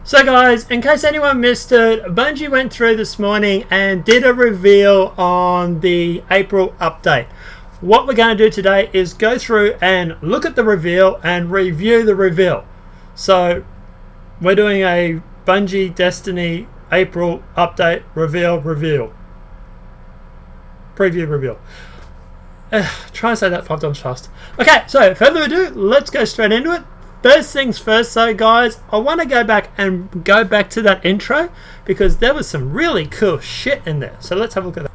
So guys, in case anyone missed it, Bungie went through this morning and did a reveal on the April update. What we're going to do today is go through and look at the reveal and review the reveal. So we're doing a Bungie Destiny April update reveal. Preview reveal. Try and say that 5 times fast. Okay, so further ado, let's go straight into it. First things first, so guys, I want to go back to that intro because there was some really cool shit in there. So let's have a look at that.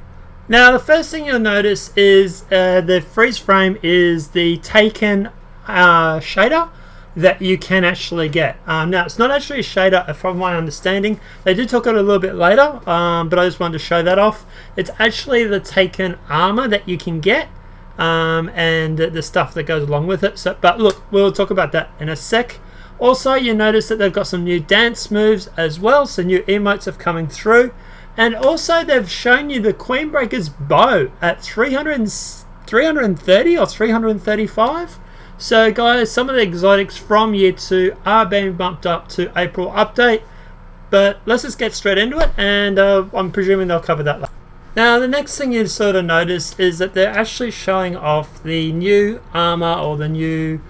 Now, the first thing you'll notice is the freeze frame is the taken shader that you can actually get. Now, it's not actually a shader from my understanding. They did talk about it a little bit later, but I just wanted to show that off. It's actually the taken armor that you can get. And the stuff that goes along with it. But look, we'll talk about that in a sec. Also, you notice that they've got some new dance moves as well, so new emotes have coming through. And also, they've shown you the Queenbreaker's bow at 330 or 335. So guys, some of the exotics from year 2 are being bumped up to April update. But let's just get straight into it, and I'm presuming they'll cover that later. Now, the next thing you sort of notice is that they're actually showing off the new armor or the new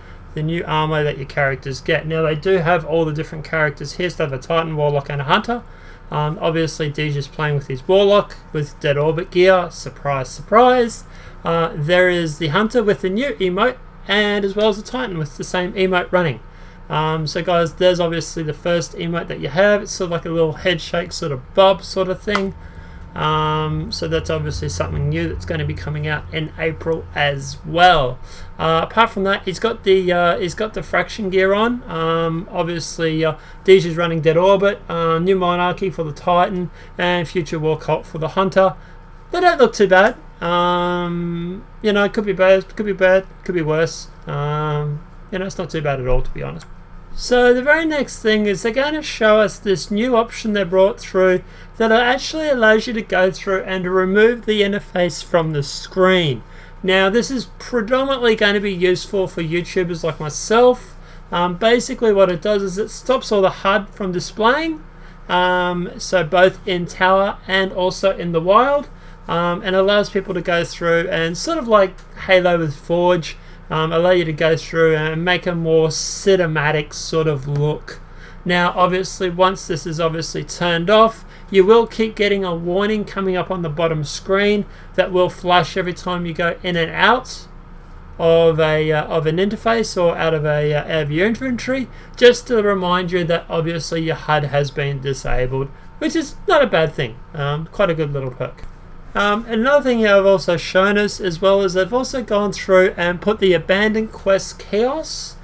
armor that your characters get. Now, they do have all the different characters here. So they have a Titan, Warlock, and a Hunter. Obviously, Deej is playing with his Warlock with Dead Orbit gear. Surprise, surprise. There is the Hunter with the new emote, and as well as the Titan with the same emote running. So guys, there's obviously the first emote that you have. It's sort of like a little head shake, sort of bob sort of thing. So that's obviously something new that's going to be coming out in April as well. Apart from that, he's got the fraction gear on. Obviously, Deej is running Dead Orbit, new Monarchy for the Titan, and Future War Cult for the Hunter. They don't look too bad. You know, it could be bad, could be worse. You know, it's not too bad at all, to be honest. So the very next thing is they're going to show us this new option they brought through that actually allows you to go through and to remove the interface from the screen. Now, this is predominantly going to be useful for YouTubers like myself. Basically what it does is it stops all the HUD from displaying, so both in Tower and also in the wild, and allows people to go through and sort of like Halo with Forge, allow you to go through and make a more cinematic sort of look. Now, obviously, once this is obviously turned off, you will keep getting a warning coming up on the bottom screen that will flash every time you go in and out of an interface or out of your inventory, just to remind you that obviously your HUD has been disabled, which is not a bad thing. Quite a good little perk. Another thing they've also shown us as well is they've also gone through and put the abandoned quest chaos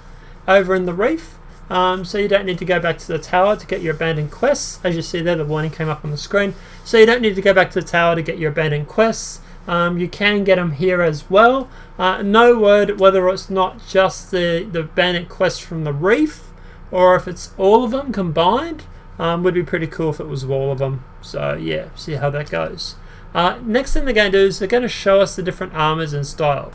over in the reef, so you don't need to go back to the tower to get your abandoned quests. As you see there, the warning came up on the screen, so you don't need to go back to the tower to get your abandoned quests. You can get them here as well. No word whether it's not just the abandoned quests from the reef or if it's all of them combined. Would be pretty cool if it was all of them. So yeah, see how that goes. Next thing they're going to do is they're going to show us the different armors and style.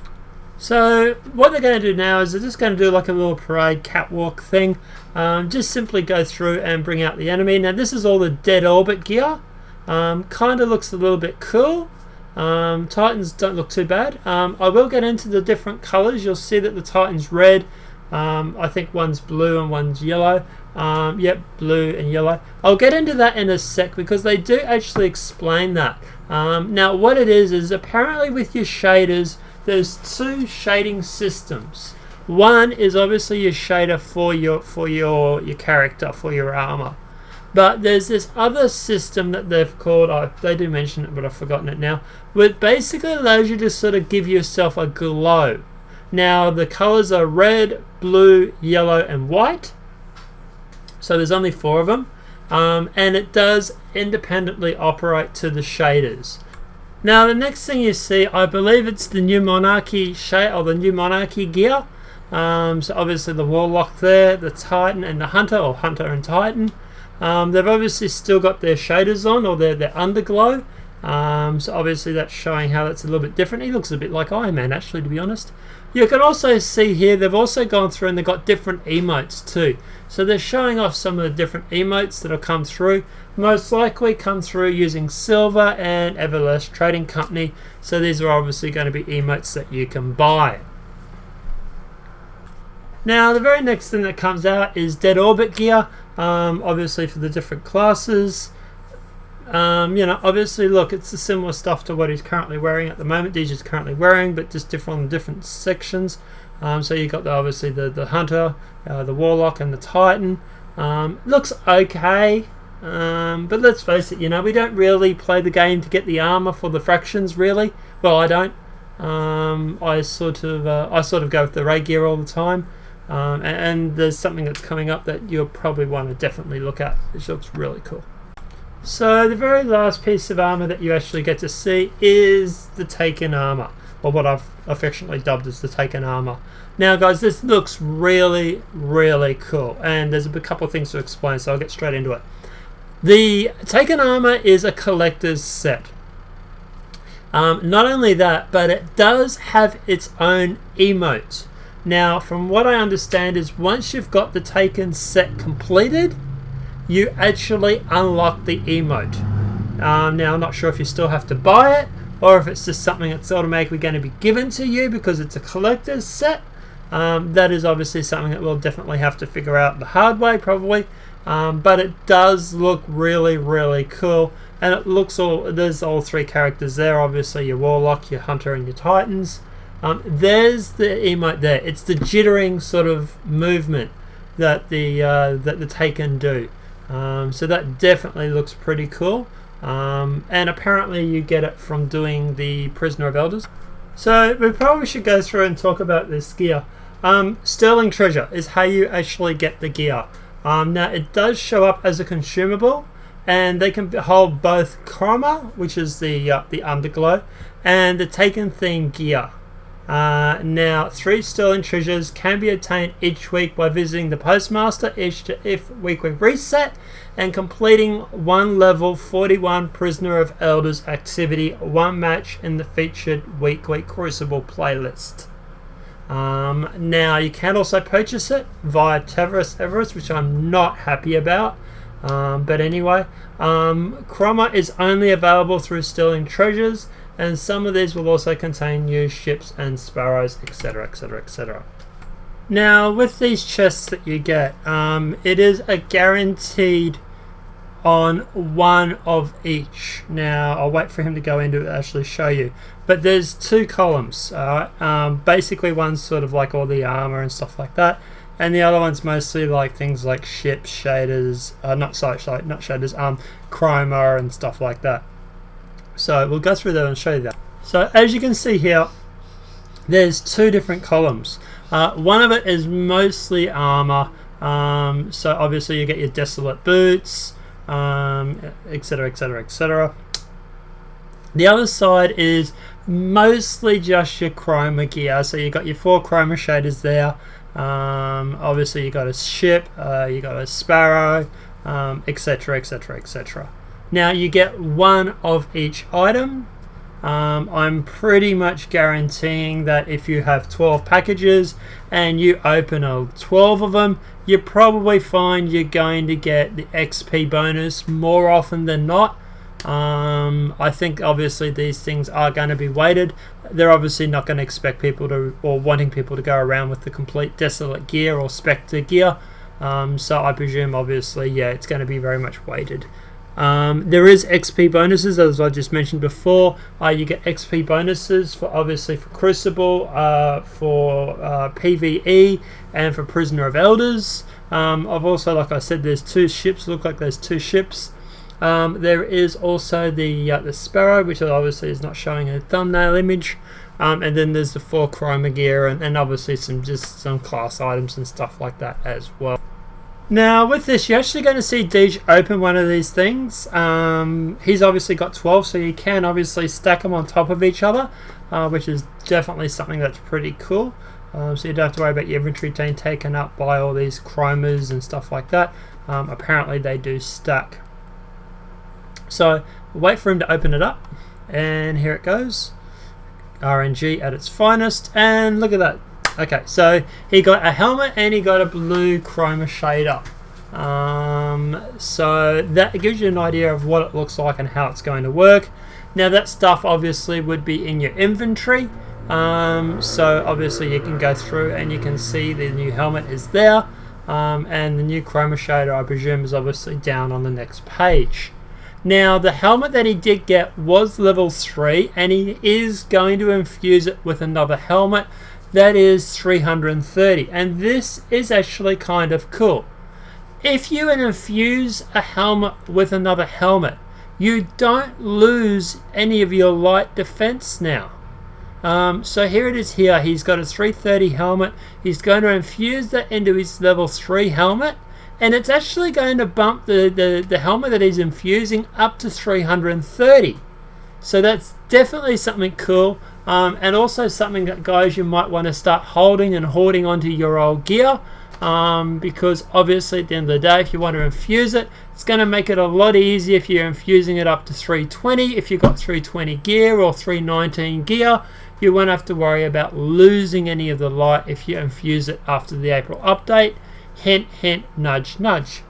So what they're going to do now is they're just going to do like a little parade catwalk thing. Just simply go through and bring out the enemy. Now this is all the Dead Orbit gear. Kind of looks a little bit cool. Titans don't look too bad. I will get into the different colors. You'll see that the Titan's red. I think one's blue and one's yellow. Yep, blue and yellow. I'll get into that in a sec because they do actually explain that. Now what it is apparently with your shaders there's 2 shading systems. One is obviously your shader for your character, for your armor. But there's this other system that they've called, they do mention it but I've forgotten it now, which basically allows you to sort of give yourself a glow. Now the colors are red, blue, yellow and white. So there's only 4 of them. And it does independently operate to the shaders. Now the next thing you see, I believe it's the new Monarchy shade or the new Monarchy gear. So obviously the Warlock there, the Titan and the Hunter, or Hunter and Titan. They've obviously still got their shaders on or their underglow. So obviously that's showing how that's a little bit different. He looks a bit like Iron Man, actually, to be honest. You can also see here they've also gone through and they've got different emotes too. So they're showing off some of the different emotes that have come through. Most likely come through using Silver and Everlast Trading Company. So these are obviously going to be emotes that you can buy. Now the very next thing that comes out is Dead Orbit gear, obviously for the different classes. Obviously look, it's the similar stuff to what he's currently wearing at the moment. DJ's currently wearing, but just different on different sections. So you got obviously the Hunter, the Warlock, and the Titan. Looks okay, but let's face it. We don't really play the game to get the armor for the fractions, really. Well, I don't. I sort of go with the raid gear all the time. And there's something that's coming up that you'll probably want to definitely look at, which looks really cool. So the very last piece of armor that you actually get to see is the Taken armor, or what I've affectionately dubbed as the Taken armor. Now guys, this looks really, really cool, and there's a couple of things to explain, so I'll get straight into it. The Taken armor is a collector's set. Not only that, but it does have its own emote. Now, from what I understand is once you've got the Taken set completed, you actually unlock the emote. Now, I'm not sure if you still have to buy it, or if it's just something that's automatically going to be given to you because it's a collector's set. That is obviously something that we'll definitely have to figure out the hard way, probably. But it does look really, really cool. And it looks there's all three characters there, obviously your Warlock, your Hunter, and your Titans. There's the emote there. It's the jittering sort of movement that the Taken do. So that definitely looks pretty cool. And apparently you get it from doing the Prisoner of Elders. So we probably should go through and talk about this gear. Sterling Treasure is how you actually get the gear. Now it does show up as a consumable, and they can hold both Chroma, which is the underglow, and the Taken theme gear. Now 3 Sterling Treasures can be obtained each week by visiting the Postmaster each weekly reset and completing one level 41 Prisoner of Elders activity, 1 match in the featured weekly Crucible playlist. Now you can also purchase it via Tavros Everest, which I'm not happy about. But anyway, Chroma is only available through Sterling Treasures, and some of these will also contain new ships and sparrows, etc, etc, etc. Now with these chests that you get, it is a guaranteed on one of each. Now I'll wait for him to go into it to actually show you, but there's 2 columns. Basically one's sort of like all the armor and stuff like that, and the other one's mostly like things like ships, shaders, not shaders, chroma and stuff like that. So we'll go through that and show you that. So as you can see here, there's 2 different columns. One of it is mostly armor, so obviously you get your Desolate Boots, etc, etc, etc. The other side is mostly just your chroma gear, so you got your 4 chroma shaders there. Obviously you got a ship, you got a sparrow, etc, etc, etc. Now you get 1 of each item. I'm pretty much guaranteeing that if you have 12 packages and you open 12 of them, you probably find you're going to get the XP bonus more often than not. I think obviously these things are going to be weighted. They're obviously not going to expect people to, or wanting people to go around with the complete Desolate gear or Spectre gear. So I presume obviously, yeah, it's going to be very much weighted. There is XP bonuses, as I just mentioned before. You get XP bonuses for obviously for Crucible, for PvE, and for Prisoner of Elders. I've also, like I said, there's 2 ships. Look like there's 2 ships. There is also the Sparrow, which obviously is not showing a thumbnail image. And then there's the 4 chroma gear, and obviously some class items and stuff like that as well. Now with this, you're actually going to see Deej open one of these things. He's obviously got 12, so you can obviously stack them on top of each other, which is definitely something that's pretty cool. So you don't have to worry about your inventory being taken up by all these chromas and stuff like that. Apparently they do stack. So wait for him to open it up, and here it goes. RNG at its finest, and look at that. Okay, so he got a helmet and he got a blue chroma shader. So that gives you an idea of what it looks like and how it's going to work. Now that stuff obviously would be in your inventory. So obviously you can go through and you can see the new helmet is there. And the new chroma shader, I presume, is obviously down on the next page. Now the helmet that he did get was level 3, and he is going to infuse it with another helmet that is 330, and this is actually kind of cool. If you infuse a helmet with another helmet, you don't lose any of your light defense now. So here it is here. He's got a 330 helmet. He's going to infuse that into his level 3 helmet, and it's actually going to bump the helmet that he's infusing up to 330. So that's definitely something cool, and also something that, guys, you might want to start holding and hoarding onto your old gear, because obviously at the end of the day, if you want to infuse it, it's going to make it a lot easier if you're infusing it up to 320. If you've got 320 gear or 319 gear, you won't have to worry about losing any of the light if you infuse it after the April update. Hint, hint, nudge, nudge.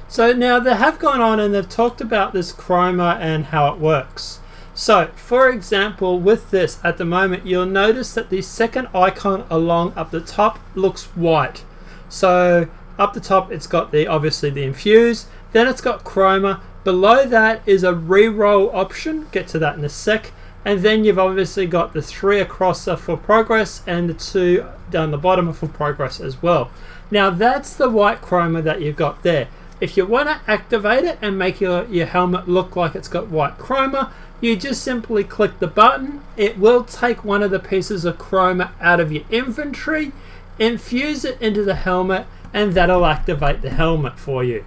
So now they have gone on and they've talked about this chroma and how it works. So for example, with this at the moment, you'll notice that the second icon along up the top looks white. So up the top it's got obviously the infuse, then it's got chroma. Below that is a re-roll option, get to that in a sec. And then you've obviously got the 3 across are for progress, and the 2 down the bottom are for progress as well. Now that's the white chroma that you've got there. If you want to activate it and make your helmet look like it's got white chroma, you just simply click the button. It will take one of the pieces of chroma out of your inventory, infuse it into the helmet, and that'll activate the helmet for you.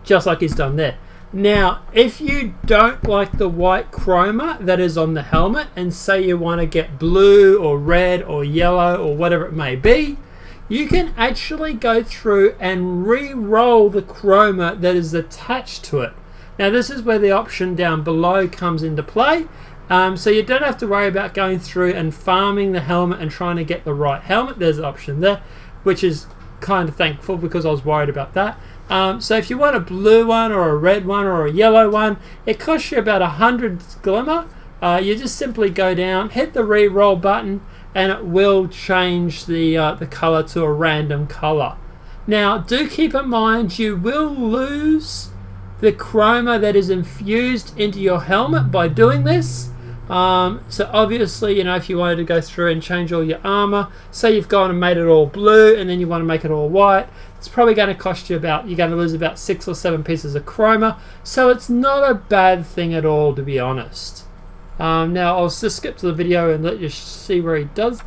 Just like he's done there. Now, if you don't like the white chroma that is on the helmet, and say you want to get blue or red or yellow or whatever it may be, you can actually go through and re-roll the chroma that is attached to it. Now this is where the option down below comes into play. So you don't have to worry about going through and farming the helmet and trying to get the right helmet. There's an option there, which is kind of thankful because I was worried about that. So if you want a blue one or a red one or a yellow one, it costs you about 100 glimmer. You just simply go down, hit the re-roll button, and it will change the color to a random color. Now do keep in mind you will lose the chroma that is infused into your helmet by doing this. So obviously, you know, if you wanted to go through and change all your armor, say you've gone and made it all blue and then you want to make it all white, it's probably going to cost you you're going to lose about 6 or 7 pieces of chroma. So it's not a bad thing at all, to be honest. Now I'll just skip to the video and let you see where he does.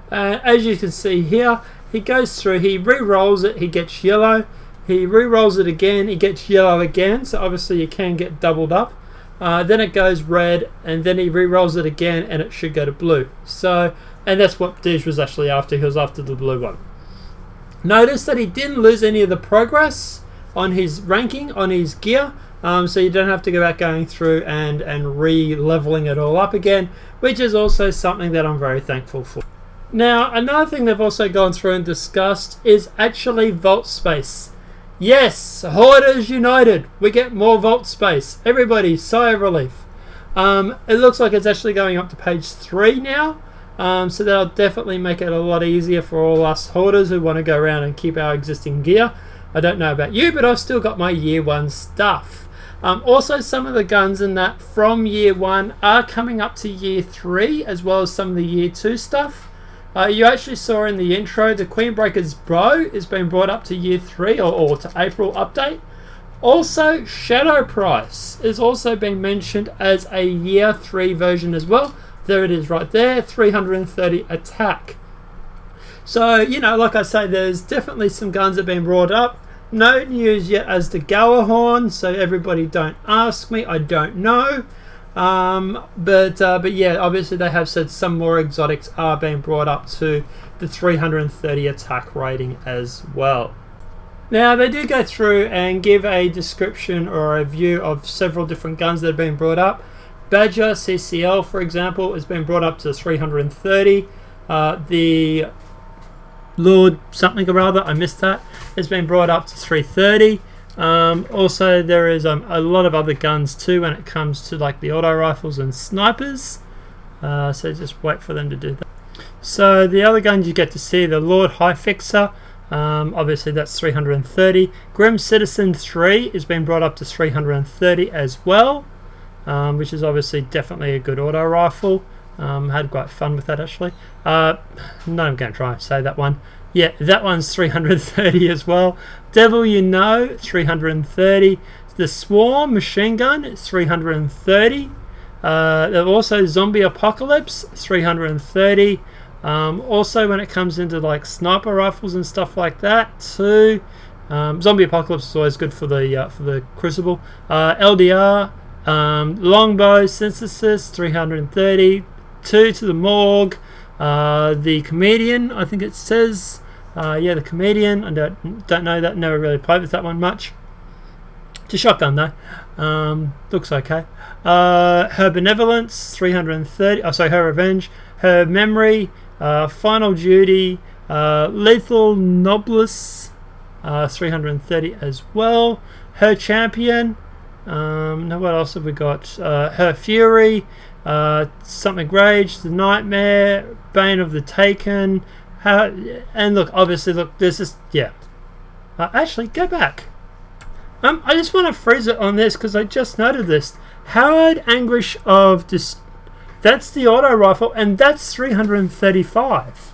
As you can see here, he goes through, he re-rolls it, he gets yellow. He re-rolls it again, he gets yellow again, so obviously you can get doubled up. Then it goes red, and then he re-rolls it again, and it should go to blue. So, and that's what Dej was actually after. He was after the blue one. Notice that he didn't lose any of the progress on his ranking, on his gear. So you don't have to go back going through and re-leveling it all up again, which is also something that I'm very thankful for. Now, another thing they've also gone through and discussed is actually vault space. Yes, Hoarders United, we get more vault space. Everybody, sigh of relief. It looks like it's actually going up to page 3 now. So that'll definitely make it a lot easier for all us hoarders who want to go around and keep our existing gear. I don't know about you, but I've still got my year 1 stuff. Also, some of the guns in that from year 1 are coming up to year 3, as well as some of the year 2 stuff. You actually saw in the intro the Queenbreaker's bow is being brought up to year 3 or to April update. Also, Shadow Price is also being mentioned as a year 3 version as well. There it is right there, 330 attack. So, you know, like I say, there's definitely some guns that have been brought up. No news yet as to Galahorn, so everybody don't ask me, I don't know. But yeah, obviously they have said some more exotics are being brought up to the 330 attack rating as well. Now they do go through and give a description or a view of several different guns that have been brought up. Badger CCL, for example, has been brought up to 330. The Lord something or other, I missed that, has been brought up to 330. Also, there is a lot of other guns too when it comes to like the auto rifles and snipers. So just wait for them to do that. So the other guns you get to see, the Lord High Fixer. Obviously that's 330. Grim Citizen 3 has been brought up to 330 as well, which is obviously definitely a good auto rifle. Had quite fun with that actually. No, I'm going to try and say that one. Yeah, that one's 330 as well. Devil You Know, 330. The Swarm machine gun is 330. Also Zombie Apocalypse, 330. Also when it comes into like sniper rifles and stuff like that too, Zombie Apocalypse is always good for the Crucible. LDR, Longbow Synthesis, 330. 2 to the Morgue. The Comedian, I think it says. Yeah, the Comedian. I don't know that. Never really played with that one much. It's a shotgun though. Looks okay. Her Benevolence, 330. Oh, sorry, Her Revenge. Her Memory. Final Duty. Lethal Noblesse, 330 as well. Her Champion. Now what else have we got? Her Fury. Something Rage, The Nightmare, Bane of the Taken. And look, obviously, look, this is, yeah. Actually, go back. I just want to freeze it on this because I just noted this. Howard Anguish of this. That's the auto rifle, and that's 335.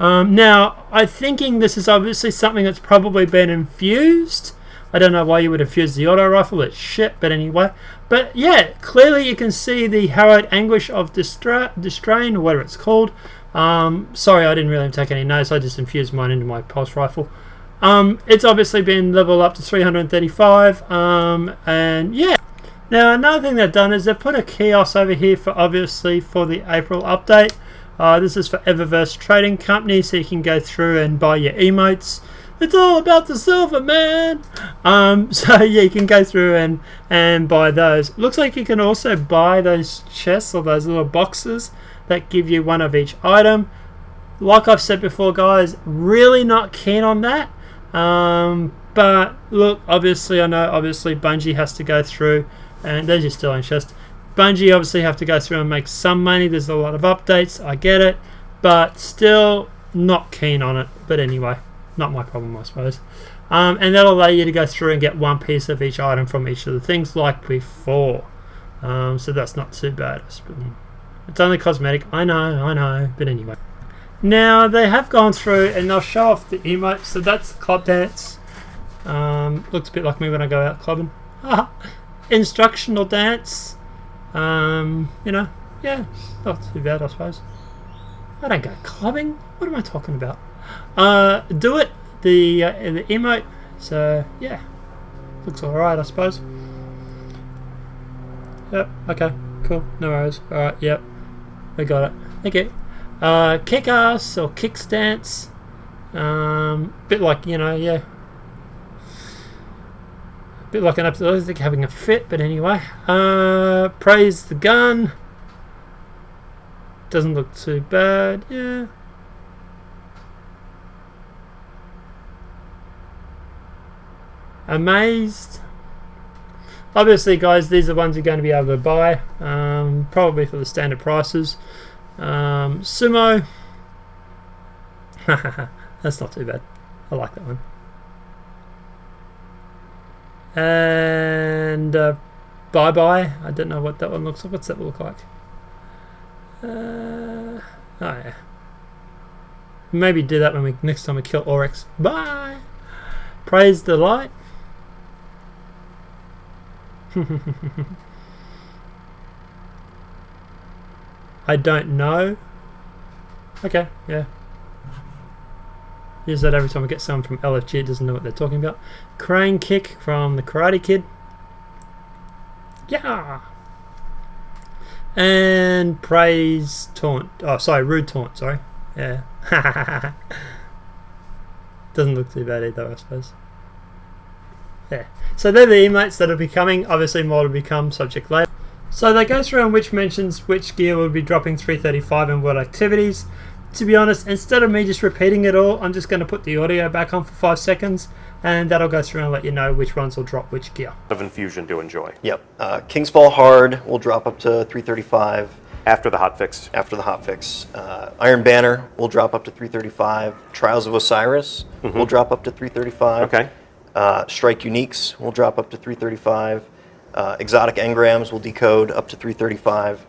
Now, I'm thinking this is obviously something that's probably been infused. I don't know why you would infuse the auto rifle. It's shit, but anyway. But yeah, clearly you can see the Howard Anguish of Distrain, or whatever it's called. Sorry, I didn't really take any notes. I just infused mine into my pulse rifle. It's obviously been leveled up to 335. And yeah. Now another thing they've done is they've put a kiosk over here for obviously for the April update. This is for Eververse Trading Company, so you can go through and buy your emotes. It's all about the silver, man. So yeah, you can go through and buy those. Looks like you can also buy those chests or those little boxes that give you one of each item. Like I've said before, guys, really not keen on that. But look, obviously, I know obviously Bungie has to go through, and there's your Sterling chest. Bungie obviously have to go through and make some money. There's a lot of updates, I get it, but still not keen on it. But anyway, not my problem, I suppose. And that'll allow you to go through and get one piece of each item from each of the things like before. So that's not too bad. It's only cosmetic, I know, but anyway. Now they have gone through and they'll show off the emotes. So that's the club dance. Looks a bit like me when I go out clubbing. Instructional dance. You know, yeah, not too bad, I suppose. I don't go clubbing. What am I talking about? Do it, the emote. So yeah, looks alright, I suppose. Yep. Okay. Cool. No worries. All right. Yep. We got it. Thank you. Kick ass or kick stance. Bit like, you know, yeah. Bit like an episode, I think having a fit, but anyway. Praise the gun. Doesn't look too bad. Yeah. Amazed. Obviously, guys, these are the ones you're going to be able to buy. Probably for the standard prices. Sumo. That's not too bad. I like that one. And Bye Bye. I don't know what that one looks like. What's that look like? Oh yeah. Maybe do that when we next time we kill Oryx. Bye. Praise the Light. I don't know. Okay, yeah. Use that every time we get someone from LFG doesn't know what they're talking about. Crane Kick from the Karate Kid. Yeah. And Praise Taunt. Oh, sorry, Rude Taunt, sorry. Yeah. Doesn't look too bad either, I suppose. Yeah. So they're the emotes that will be coming. Obviously more to become, subject later. So they go through on which mentions which gear will be dropping 335 and what activities. To be honest, instead of me just repeating it all, I'm just going to put the audio back on for 5 seconds, and that'll go through and let you know which ones will drop which gear. Of infusion to enjoy. Yep. King's Fall Hard will drop up to 335. After the hotfix. After the hotfix. Iron Banner will drop up to 335. Trials of Osiris will drop up to 335. Okay. Strike Uniques will drop up to 335. Exotic Engrams will decode up to 335.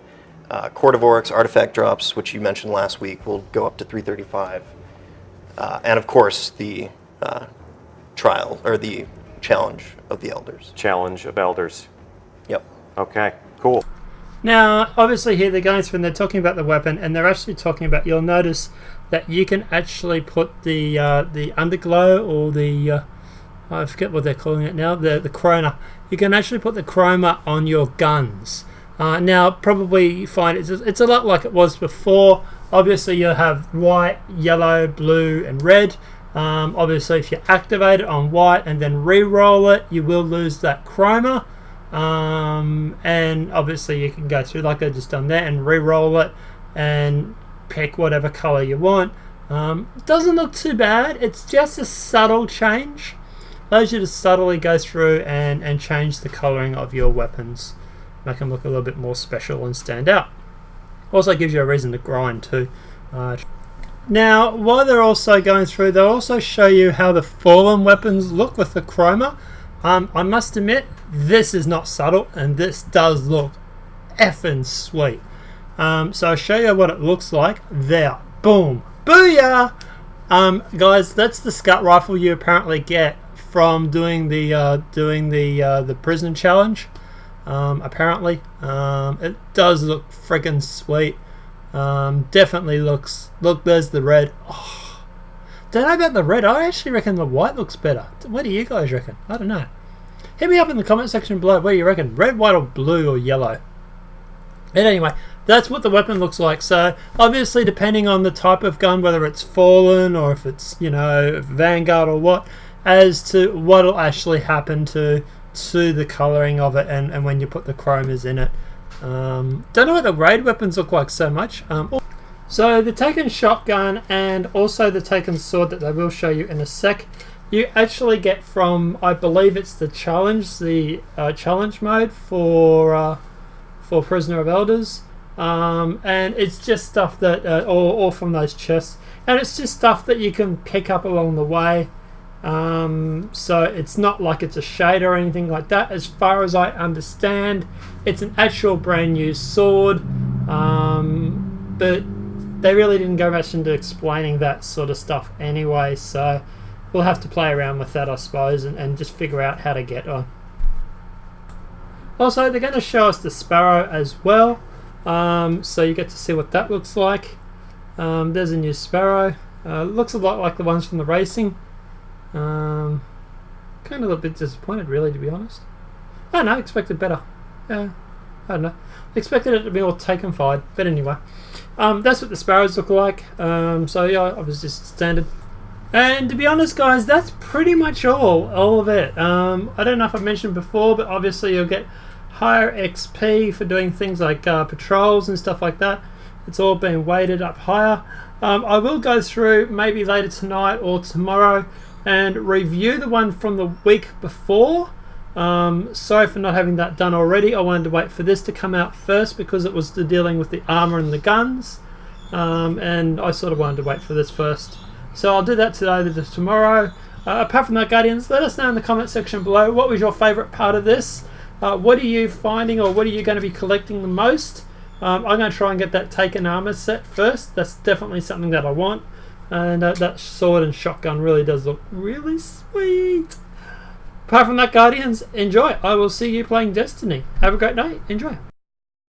Court of Oryx artifact drops, which you mentioned last week, will go up to 335. And of course, the trial, or the Challenge of the Elders. Challenge of Elders. Yep. Okay, cool. Now, obviously here they're going through and they're talking about the weapon, and they're actually talking about, you'll notice that you can actually put the underglow, or the, I forget what they're calling it now, the chroma. You can actually put the chroma on your guns. Now, probably you find it's a lot like it was before. Obviously, you'll have white, yellow, blue, and red. Obviously, if you activate it on white and then re-roll it, you will lose that chroma. And obviously, you can go through like I just done there and re-roll it and pick whatever color you want. It doesn't look too bad. It's just a subtle change. Allows you to subtly go through and change the coloring of your weapons. Make them look a little bit more special and stand out. Also gives you a reason to grind too. Now, while they're also going through, they'll also show you how the fallen weapons look with the chroma. I must admit, this is not subtle, and this does look effing sweet. So I'll show you what it looks like. There, boom, booyah! Guys, that's the scut rifle you apparently get from doing the prison challenge. Apparently, it does look friggin' sweet. Definitely looks. Look, there's the red. Oh, don't know about the red. I actually reckon the white looks better. What do you guys reckon? I don't know. Hit me up in the comment section below. What do you reckon? Red, white, or blue, or yellow? And anyway, that's what the weapon looks like. So obviously, depending on the type of gun, whether it's fallen or if it's Vanguard or what, as to what'll actually happen to the colouring of it and when you put the chromas in it. Don't know what the raid weapons look like so much. So the Taken shotgun and also the Taken sword that they will show you in a sec, you actually get from, I believe it's the challenge, challenge mode for Prisoner of Elders, and it's just stuff that or from those chests, and it's just stuff that you can pick up along the way. So it's not like it's a shade or anything like that. As far as I understand, it's an actual brand new sword, but they really didn't go much into explaining that sort of stuff anyway, so we'll have to play around with that, I suppose, and just figure out how to get on. Also, they're going to show us the Sparrow as well, so you get to see what that looks like. There's a new Sparrow. Looks a lot like the ones from the racing. Kind of a little bit disappointed, really, to be honest. I don't know, expected better. I don't know. Expected it to be all Taken-fied, but anyway. That's what the Sparrows look like. So yeah, I was just standard. And to be honest, guys, that's pretty much all of it. I don't know if I mentioned before, but obviously you'll get higher XP for doing things like patrols and stuff like that. It's all been weighted up higher. I will go through maybe later tonight or tomorrow and review the one from the week before. Sorry for not having that done already. I wanted to wait for this to come out first because it was dealing with the armor and the guns, and I sort of wanted to wait for this first. So I'll do that today or tomorrow. Apart from that, Guardians, let us know in the comment section below what was your favourite part of this. What are you finding, or what are you going to be collecting the most? I'm going to try and get that Taken armor set first. That's definitely something that I want. And that sword and shotgun really does look really sweet. Apart from that, Guardians, enjoy. I will see you playing Destiny. Have a great night. Enjoy.